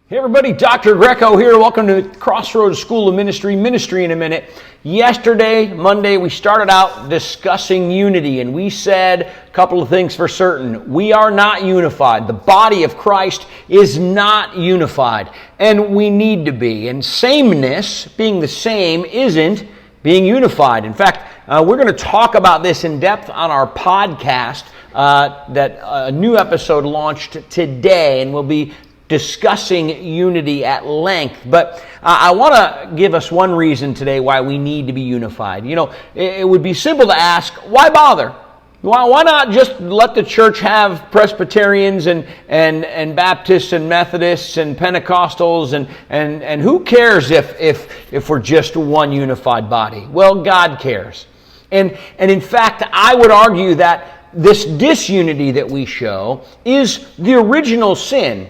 Hey everybody, Dr. Greco here. Welcome to Crossroads School of Ministry, Ministry in a Minute. Yesterday, Monday, we started out discussing unity, and we said a couple of things for certain. We are not unified. The body of Christ is not unified, and we need to be. And sameness, being the same, isn't being unified. In fact, we're going to talk about this in depth on our podcast that a new episode launched today, and we'll be discussing unity at length. But I want to give us one reason today why we need to be unified. You know, it would be simple to ask, why bother? Why not just let the church have Presbyterians and Baptists and Methodists and Pentecostals and who cares if we're just one unified body? Well, God cares. And in fact, I would argue that this disunity that we show is the original sin,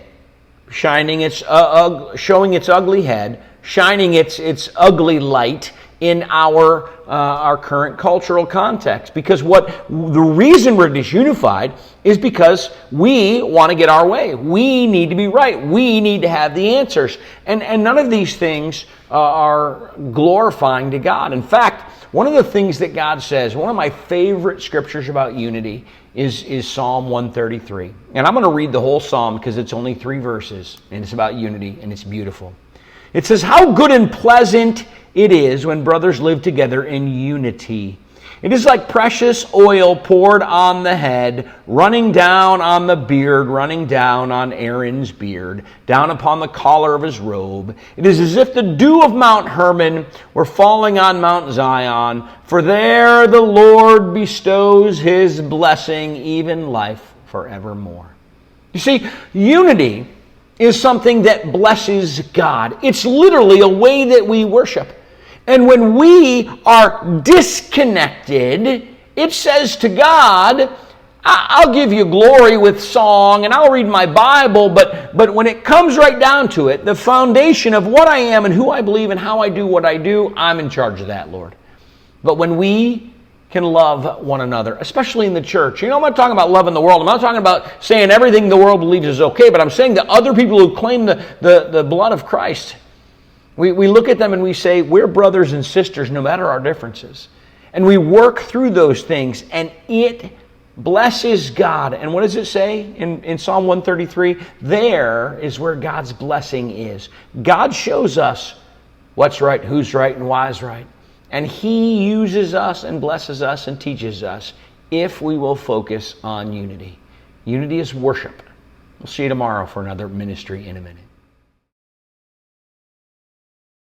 showing its ugly head, shining its ugly light in our current cultural context. Because the reason we're disunified is because we want to get our way. We need to be right. We need to have the answers. And none of these things are glorifying to God. In fact, one of the things that God says, one of my favorite scriptures about unity is Psalm 133. And I'm going to read the whole psalm because it's only 3 verses, and it's about unity, and it's beautiful. It says, "How good and pleasant it is when brothers live together in unity. It is like precious oil poured on the head, running down on the beard, running down on Aaron's beard, down upon the collar of his robe. It is as if the dew of Mount Hermon were falling on Mount Zion, for there the Lord bestows his blessing, even life forevermore." You see, unity is something that blesses God. It's literally a way that we worship. And when we are disconnected, it says to God, I'll give you glory with song and I'll read my Bible, but when it comes right down to it, the foundation of what I am and who I believe and how I do what I do, I'm in charge of that, Lord. But when we can love one another, especially in the church. You know, I'm not talking about loving the world. I'm not talking about saying everything the world believes is okay, but I'm saying that other people who claim the blood of Christ, we look at them and we say, we're brothers and sisters no matter our differences. And we work through those things, and it blesses God. And what does it say in Psalm 133? There is where God's blessing is. God shows us what's right, who's right, and why is right. And He uses us and blesses us and teaches us if we will focus on unity. Unity is worship. We'll see you tomorrow for another Ministry in a Minute.